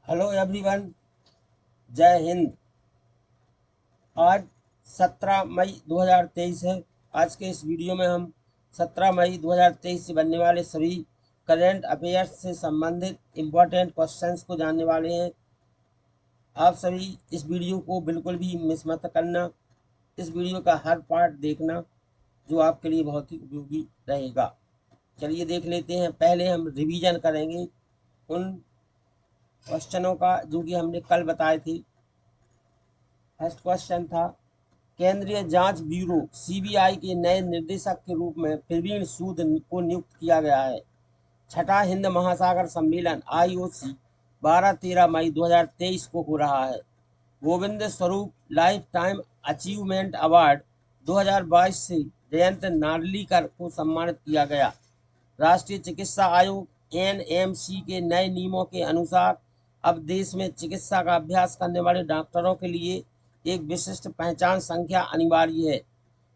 Hello everyone, जय हिंद। आज 17 मई 2023 है। आज के इस वीडियो में हम 17 मई 2023 से बनने वाले सभी करंट अफेयर्स से संबंधित इम्पोर्टेंट क्वेश्चंस को जानने वाले हैं। आप सभी इस वीडियो को बिल्कुल भी मिस मत करना। इस वीडियो का हर पार्ट देखना, जो आपके लिए बहुत ही उपयोगी रहेगा। चलिए देख लेते हैं। पहले हम रिवीजन करेंगे उन क्वेश्चनों का जो कि हमने कल बताए थे। फर्स्ट क्वेश्चन था, केंद्रीय जांच ब्यूरो सीबीआई के नए निदेशक के रूप में प्रवीण सूद को नियुक्त किया गया है। छठा हिंद महासागर सम्मेलन आईओसी 12-13 मई 2023 को हो रहा है। Govind Swarup life time achievement award 2022 से जयंत नार्लिकर को सम्मानित किया गया। राष्ट्रीय चिकित्सा आयोग एनएमसी के नए नियमों के अनुसार अब देश में चिकित्सा का अभ्यास करने वाले डॉक्टरों के लिए एक विशिष्ट पहचान संख्या अनिवार्य है।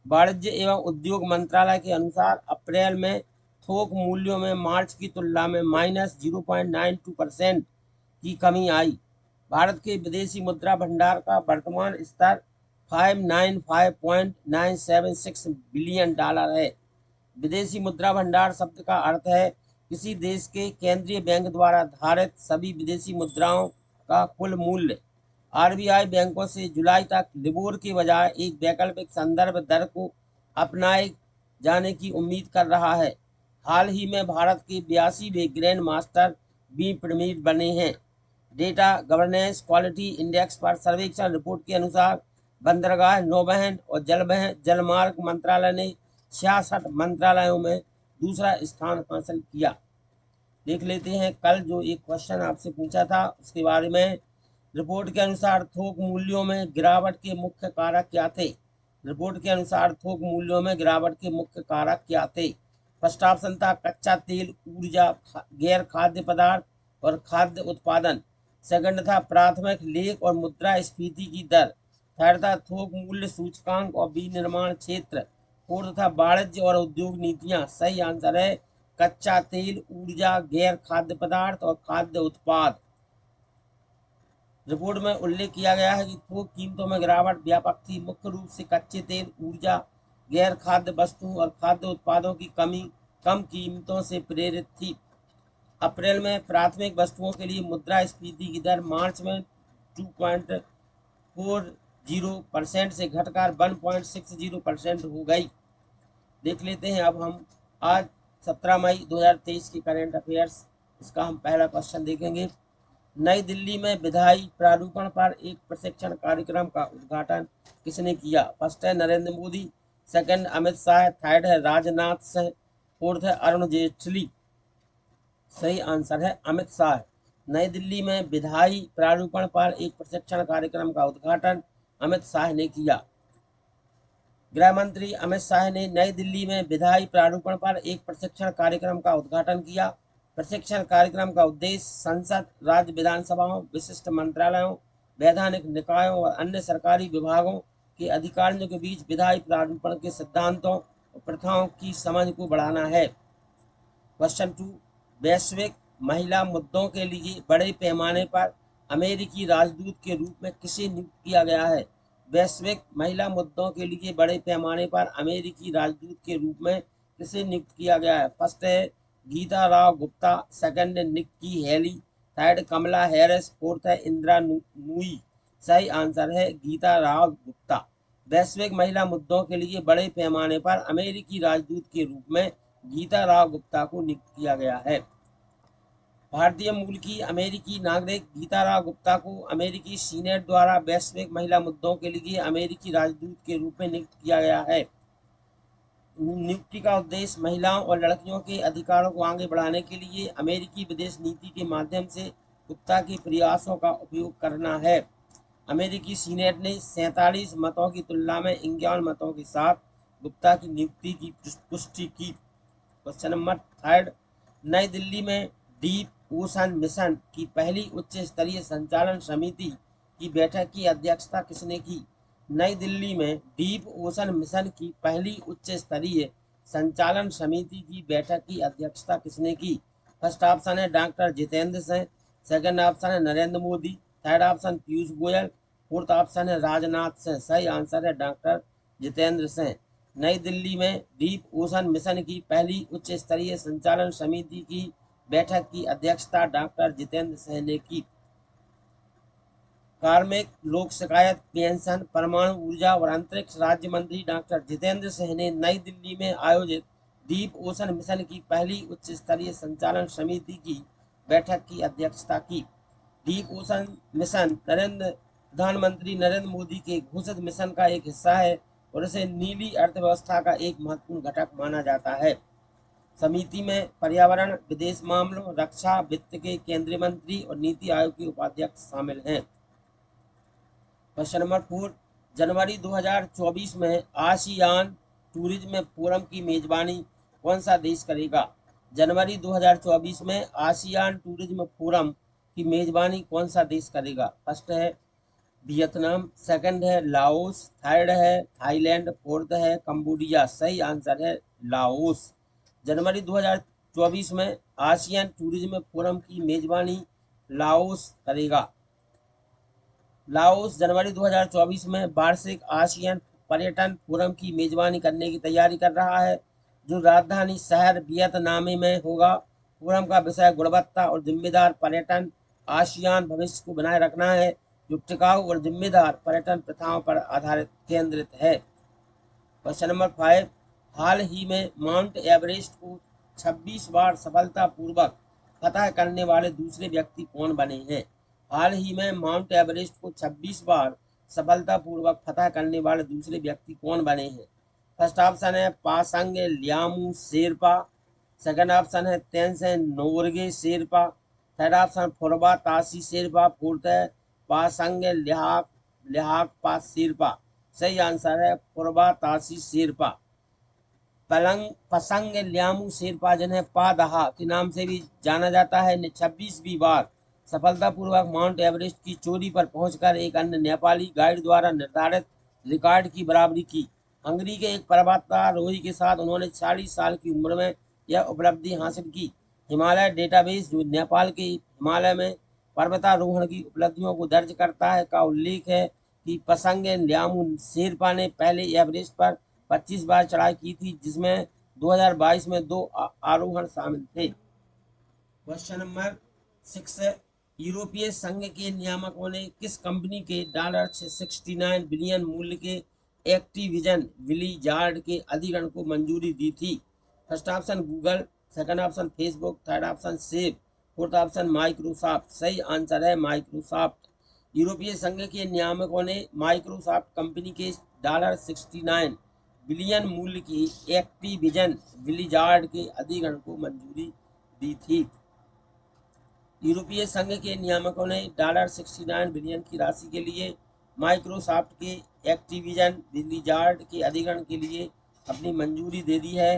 वाणिज्य एवं उद्योग मंत्रालय के अनुसार अप्रैल में थोक मूल्यों में मार्च की तुलना में -0.92% की कमी आई। भारत के विदेशी मुद्रा भंडार का वर्तमान स्तर 595.976 बिलियन डॉलर है। विदेशी मुद्रा भंडार शब्द का अर्थ है किसी देश के केंद्रीय बैंक द्वारा धारित सभी विदेशी मुद्राओं का कुल मूल्य। आरबीआई बैंकों से जुलाई तक लिबोर के बजाय एक वैकल्पिक संदर्भ दर को अपनाए जाने की उम्मीद कर रहा है। हाल ही में भारत के 82वें ग्रैंड मास्टर बी प्रमीर बने हैं। डेटा गवर्नेंस क्वालिटी इंडेक्स पर सर्वेक्षण रिपोर्ट के अनुसार बंदरगाह, नौवहन और जलमार्ग मंत्रालय ने 66 मंत्रालयों में दूसरा स्थान हासिल किया। देख लेते हैं कल जो एक क्वेश्चन आपसे पूछा था उसके बारे में। रिपोर्ट के अनुसार थोक मूल्यों में गिरावट के मुख्य कारक क्या थे? रिपोर्ट के अनुसार थोक मूल्यों में गिरावट के मुख्य कारक क्या थे? फर्स्ट ऑप्शन था कच्चा तेल, ऊर्जा, गैर खाद्य पदार्थ और खाद्य उत्पादन। सेकंड था प्राथमिक लेख और मुद्रा स्फीति की दर। थर्ड था थोक मूल्य सूचकांक और विनिर्माण क्षेत्र। फोर्थ था वाणिज्य और उद्योग नीतियां। सही आंसर है कच्चा तेल, ऊर्जा, गैर खाद्य पदार्थ और खाद्य उत्पाद। रिपोर्ट में उल्लेख किया गया है कि थोक कीमतों में गिरावट व्यापक थी, मुख्य रूप से कच्चे तेल, ऊर्जा, गैर खाद्य वस्तुओं और खाद्य उत्पादों की कम कीमतों से प्रेरित थी। अप्रैल में प्राथमिक वस्तुओं के लिए मुद्रास्फीति की दर मार्च में 2.40% से घटकर 1.60% हो गई। देख लेते हैं अब हम आज 17 मई 2023 की करंट अफेयर्स। इसका हम पहला क्वेश्चन देखेंगे। नई दिल्ली में विधायी प्रारूपण पर एक प्रशिक्षण कार्यक्रम का उद्घाटन किसने किया? फर्स्ट है नरेंद्र मोदी, सेकंड अमित शाह, थर्ड है राजनाथ सिंह, फोर्थ है अरुण जेटली। सही आंसर है अमित शाह। नई दिल्ली में विधायी प्रारूपण पर एक प्रशिक्षण कार्यक्रम का उद्घाटन अमित शाह ने किया। गृह मंत्री अमित शाह ने नई दिल्ली में विधायी प्रारूपण पर एक प्रशिक्षण कार्यक्रम का उद्घाटन किया। प्रशिक्षण कार्यक्रम का उद्देश्य संसद, राज्य विधानसभाओं, विशिष्ट मंत्रालयों, वैधानिक निकायों और अन्य सरकारी विभागों के अधिकारियों के बीच विधायी प्रारूपण के सिद्धांतों और प्रथाओं की समझ को बढ़ाना है। क्वेश्चन 2, वैश्विक महिला मुद्दों के लिए बड़े पैमाने पर अमेरिकी राजदूत के रूप में किसे नियुक्त किया गया है? वैश्विक महिला मुद्दों के लिए बड़े पैमाने पर अमेरिकी राजदूत के रूप में किसे नियुक्त किया गया है? फर्स्ट है गीता राव गुप्ता, सेकंड है निक्की हेली, थर्ड कमला हैरिस, फोर्थ है इंदिरा नूई। सही आंसर है गीता राव गुप्ता। वैश्विक महिला मुद्दों के लिए बड़े पैमाने पर अमेरिकी राजदूत के रूप में गीता राव गुप्ता को नियुक्त किया गया है। भारतीय मूल की अमेरिकी नागरिक गीता राव गुप्ता को अमेरिकी सीनेट द्वारा वैश्विक महिला मुद्दों के लिए अमेरिकी राजदूत के रूप में नियुक्त किया गया है। नियुक्ति का उद्देश्य महिलाओं और लड़कियों के अधिकारों को आगे बढ़ाने के लिए अमेरिकी विदेश नीति के माध्यम से गुप्ता के प्रयासों का उपयोग करना है। अमेरिकी सीनेट ने 47 मतों की तुलना में 51 मतों के साथ गुप्ता की नियुक्ति की पुष्टि की। क्वेश्चन नंबर 3, नई दिल्ली में डीप ओशन मिशन की पहली उच्च स्तरीय संचालन समिति की बैठक की अध्यक्षता किसने की? नई दिल्ली में डीप ओशन मिशन की पहली उच्च स्तरीय संचालन समिति की बैठक की अध्यक्षता किसने की? फर्स्ट ऑप्शन है doctor Jitendra Singh, second option है Narendra Modi, third option Piyush Goyal, fourth option है राजनाथ सिंह। सही आंसर है डॉक्टर जितेंद्र सिंह। नई दिल्ली में डीप ओशन मिशन की पहली उच्च स्तरीय संचालन समिति की बैठक की अध्यक्षता डॉक्टर जितेंद्र सिंह ने की। कार्मिक लोक शिकायत पेंशन परमाणु ऊर्जा और अंतरिक्ष राज्य मंत्री डॉक्टर जितेंद्र सिंह ने नई दिल्ली में आयोजित डीप ओशन मिशन की पहली उच्च स्तरीय संचालन समिति की बैठक की अध्यक्षता की। डीप ओशन मिशन प्रधानमंत्री नरेंद्र मोदी के घोषित मिशन का एक हिस्सा है और इसे नीली अर्थव्यवस्था का एक महत्वपूर्ण घटक माना जाता है। समिति में पर्यावरण, विदेश मामलों, रक्षा, वित्त के केंद्रीय मंत्री और नीति आयोग के उपाध्यक्ष शामिल हैं। क्वेश्चन नंबर 4, जनवरी 2024 में आसियान टूरिज्म फोरम की मेजबानी कौन सा देश करेगा? जनवरी 2024 में आसियान टूरिज्म फोरम की मेजबानी कौन सा देश करेगा? फर्स्ट है वियतनाम, सेकंड है लाओस, थर्ड है थाईलैंड, फोर्थ है कंबोडिया। सही आंसर है लाओस। जनवरी 2024 में आसियान टूरिज्म फोरम की मेजबानी लाओस करेगा। लाओस जनवरी 2024 में वार्षिक आसियान पर्यटन फोरम की मेजबानी करने की तैयारी कर रहा है, जो राजधानी शहर वियतनामी में होगा। फोरम का विषय गुणवत्ता और जिम्मेदार पर्यटन, आसियान भविष्य को बनाए रखना है, जो टिकाऊ और जिम्मेदार पर्यटन प्रथाओं पर आधारित केंद्रित है। क्वेश्चन नंबर 5, हाल ही में माउंट एवरेस्ट को 26 बार सफलतापूर्वक फतह करने वाले दूसरे व्यक्ति कौन बने हैं? हाल ही में माउंट एवरेस्ट को 26 बार सफलतापूर्वक फतह करने वाले दूसरे व्यक्ति कौन बने हैं? फर्स्ट ऑप्शन है पासांग ल्यामू शेरपा, सेकंड ऑप्शन है तेंसेन नोरगे शेरपा, थर्ड ऑप्शन फुरबा तासी शेरपा, फोर्थ है पासांग ल्याहाकपा शेरपा। सही आंसर है फुरबा तासी शेरपा। पसंग ल्यामू शेरपा जिन्हें पादहा के नाम से भी जाना जाता है ने 26वीं बार सफलतापूर्वक माउंट एवरेस्ट की चोटी पर पहुंचकर एक अन्य नेपाली गाइड द्वारा निर्धारित रिकॉर्ड की बराबरी की। हंगरी के एक पर्वतारोही के साथ उन्होंने 40 साल की उम्र में यह उपलब्धि हासिल की। हिमालय डेटाबेस, जो नेपाल के हिमालय में पर्वतारोहण की उपलब्धियों को दर्ज करता है, का उल्लेख है कि पसंग ल्यामू शेरपा ने पहले एवरेस्ट पर 25 बार चढ़ाई की थी, जिसमें 2022 में 2 आरोहण शामिल थे। क्वेश्चन नंबर 6, यूरोपीय संघ के नियामकों ने किस कंपनी के $69 बिलियन मूल्य के एक्टिविजन ब्लिज़ार्ड के अधिग्रहण को मंजूरी दी थी? First option Google, second option Facebook, third option सेब, फोर्थ ऑप्शन माइक्रोसॉफ्ट। सही आंसर है माइक्रोसॉफ्ट। यूरोपीय संघ के नियामकों ने माइक्रोसॉफ्ट कंपनी के $69 बिलियन मूल्य की एक्टिविजन ब्लिज़ार्ड के अधिग्रहण को मंजूरी दी थी। यूरोपीय संघ के नियामकों ने $69 बिलियन की राशि के लिए माइक्रोसॉफ्ट के एक्टिविजन ब्लिज़ार्ड के अधिग्रहण के लिए अपनी मंजूरी दे दी है।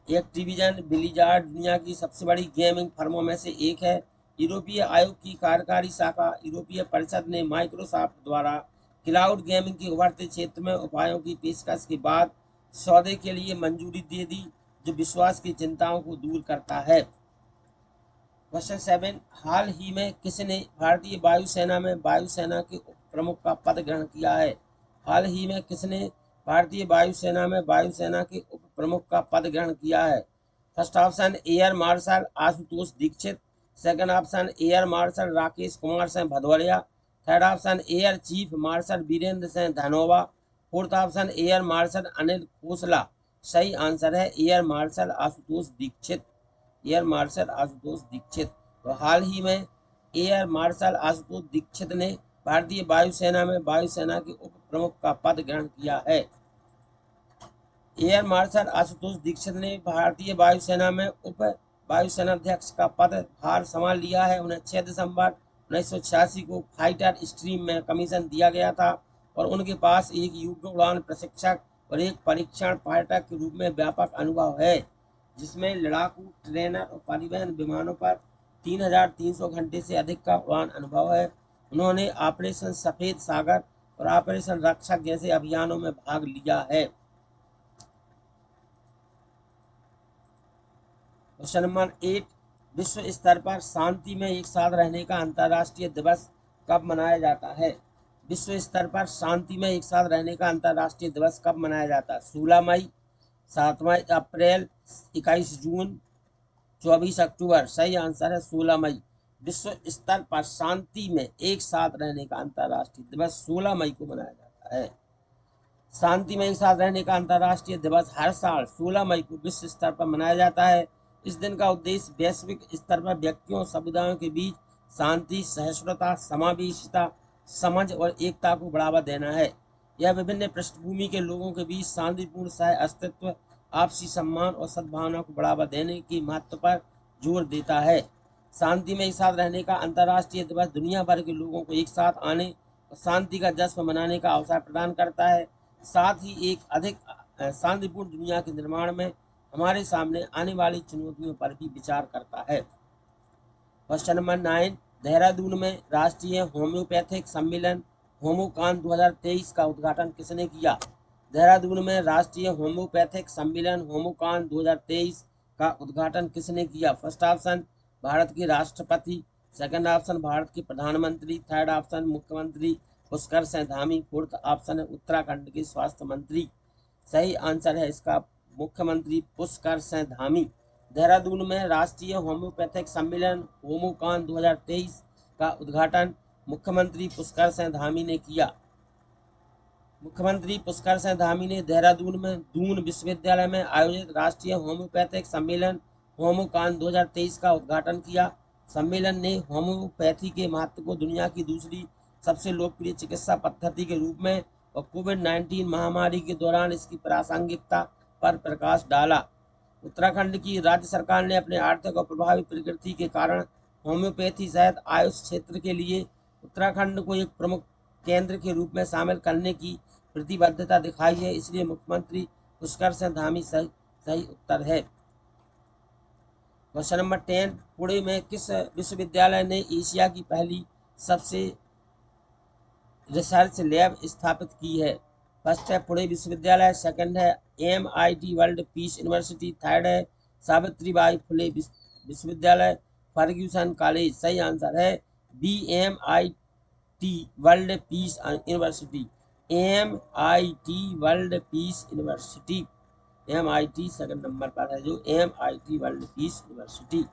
एक्टिविजन ब्लिज़ार्ड दुनिया की सबसे बड़ी गेमिंग फर्मों में से एक है। यूरोपीय आयोग की कार्यकारी शाखा यूरोपीय परिषद ने माइक्रोसॉफ्ट द्वारा क्लाउड गेमिंग के उभरते क्षेत्र में उपायों की पेशकश के बाद सौदे के लिए मंजूरी दे दी, जो विश्वास की चिंताओं को दूर करता है। क्वेश्चन 7, हाल ही में किसने भारतीय वायुसेना में वायुसेना के उप प्रमुख का पद ग्रहण किया है? हाल ही में किसने भारतीय वायुसेना में वायुसेना के उप प्रमुख का पद ग्रहण किया है? First option air marshal Ashutosh Dikshit, second option air marshal Rakesh Kumar Singh Bhadauria, third option air chief marshal Virendra Singh Dhanoa, fourth option air marshal Anil Khosla. सही आंसर है air marshal Ashutosh Dikshit. Air marshal Ashutosh Dikshit. तो हाल ही में एयर मार्शल आशुतोष दीक्षित ने भारतीय वायुसेना में वायुसेना के उप प्रमुख का पद ग्रहण किया है। एयर मार्शल आशुतोष दीक्षित ने भारतीय वायुसेना में उप वायुसेनाध्यक्ष का पदभार संभाल लिया है। उन्हें 6 दिसंबर 1986 को फाइटर स्ट्रीम में कमीशन दिया गया था और उनके पास एक योग्य उड़ान प्रशिक्षक और एक परीक्षण पायलट के रूप में व्यापक अनुभव है, जिसमें लड़ाकू ट्रेनर और परिवहन विमानों पर 3300 घंटे से अधिक का उड़ान अनुभव है। उन्होंने ऑपरेशन सफेद सागर और ऑपरेशन रक्षक जैसे अभियानों में भाग लिया है। क्वेश्चन नंबर 8, विश्व स्तर पर शांति में एक साथ रहने का अंतर्राष्ट्रीय दिवस कब मनाया जाता है? विश्व स्तर पर शांति में एक साथ रहने का अंतर्राष्ट्रीय दिवस कब मनाया जाता है? 16 मई, 7 अप्रैल, 21 जून, 24 अक्टूबर। सही आंसर है 16 मई। विश्व स्तर पर शांति में एक साथ रहने का अंतर्राष्ट्रीय दिवस 16 मई को मनाया जाता है। शांति में एक साथ रहने का अंतर्राष्ट्रीय दिवस हर साल 16 मई को विश्व स्तर पर मनाया जाता है। इस दिन का उद्देश्य वैश्विक स्तर पर व्यक्तियों समुदायों के बीच शांति, सहिष्णुता, समावेशिता, समझ और एकता को बढ़ावा देना है। यह विभिन्न पृष्ठभूमि के लोगों के बीच शांतिपूर्ण सह अस्तित्व, आपसी सम्मान और सद्भावना को बढ़ावा देने के महत्व पर जोर देता है। शांति में एक साथ रहने का अंतर्राष्ट्रीय दिवस दुनिया भर के लोगों को एक साथ आने और शांति का जश्न मनाने का अवसर प्रदान करता है। साथ ही एक अधिक शांतिपूर्ण दुनिया के निर्माण में हमारे सामने आने वाली चुनौतियों पर भी विचार करता है। क्वेश्चन नंबर 9, देहरादून में राष्ट्रीय होम्योपैथिक सम्मेलन होमोकान 2023 का उद्घाटन किसने किया? देहरादून में राष्ट्रीय होम्योपैथिक सम्मेलन होमोकान 2023 का उद्घाटन किसने किया? फर्स्ट ऑप्शन भारत के राष्ट्रपति, सेकंड ऑप्शन भारत के प्रधानमंत्री, थर्ड ऑप्शन मुख्यमंत्री पुष्कर सिंह धामी, फोर्थ ऑप्शन है उत्तराखंड के स्वास्थ्य मंत्री। सही आंसर है इसका मुख्यमंत्री पुष्कर सिंह धामी। देहरादून में राष्ट्रीय होम्योपैथिक सम्मेलन होमोकान 2023 का उद्घाटन मुख्यमंत्री पुष्कर सिंह धामी ने किया। मुख्यमंत्री पुष्कर सिंह धामी ने देहरादून में दून विश्वविद्यालय में आयोजित राष्ट्रीय होम्योपैथिक सम्मेलन होमोकान 2023 का उद्घाटन किया। सम्मेलन ने होम्योपैथी के महत्व को दुनिया की दूसरी सबसे लोकप्रिय चिकित्सा पद्धति के रूप में और कोविड-19 महामारी के दौरान इसकी प्रासंगिकता पर प्रकाश डाला। उत्तराखंड की राज्य सरकार ने अपने आर्थिक और प्रभावी प्रकृति के कारण होम्योपैथी सहित आयुष क्षेत्र के लिए उत्तराखंड को एक प्रमुख केंद्र के रूप में शामिल करने की प्रतिबद्धता दिखाई है, इसलिए मुख्यमंत्री पुष्कर सिंह धामी सही उत्तर है। क्वेश्चन नंबर 10, पुणे में किस विश्वविद्यालय ने एशिया की पहली सबसे रिसर्च लैब स्थापित की है? फर्स्ट है पुणे विश्वविद्यालय, सेकंड है MIT world peace university, third है सावित्रीबाई फुले विश्वविद्यालय फर्ग्यूसन कॉलेज। सही आंसर है MIT world peace university, MIT world peace university. MIT second number पर है जो MIT world peace university.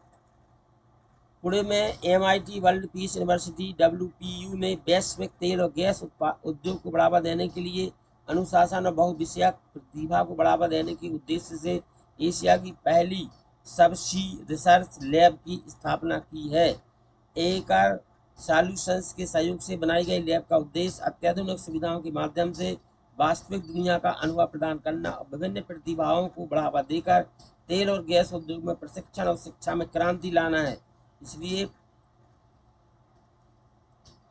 Pune में MIT world peace university WPU ने वैश्विक तेल और गैस उद्योग को बढ़ावा देने के लिए अनुशासन और बहुविषयक प्रतिभा को बढ़ावा देने के उद्देश्य से एशिया की पहली सबसी रिसर्च लैब की स्थापना की है। एकर सॉल्यूशंस के सहयोग से बनाई गई लैब का उद्देश्य अत्याधुनिक सुविधाओं के माध्यम से वास्तविक दुनिया का अनुभव प्रदान करना और विभिन्न प्रतिभाओं को बढ़ावा देकर तेल और गैस उद्योग में प्रशिक्षण और शिक्षा में क्रांति लाना है। इसलिए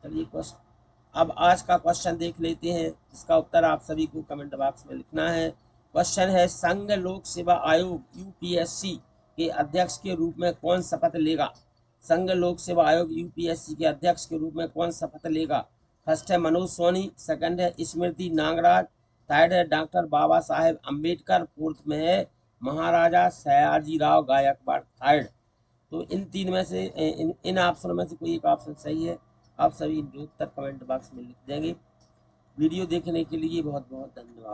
चलिए अब आज का क्वेश्चन देख लेते हैं, इसका उत्तर आप सभी को कमेंट बॉक्स में लिखना है। क्वेश्चन है संघ लोक सेवा आयोग UPSC के अध्यक्ष के रूप में कौन शपथ लेगा? संघ लोक सेवा आयोग UPSC के अध्यक्ष के रूप में कौन शपथ लेगा? फर्स्ट है मनोज सोनी, सेकंड है स्मृति नागराज, थर्ड है डॉक्टर बाबा साहेब अम्बेडकर, फोर्थ में है महाराजा सयाजीराव गायकवाड़ थर्ड। तो इन तीन में से इन ऑप्शन में से कोई एक ऑप्शन सही है। आप सभी उत्तर कमेंट बॉक्स में लिख देंगे। वीडियो देखने के लिए बहुत बहुत धन्यवाद।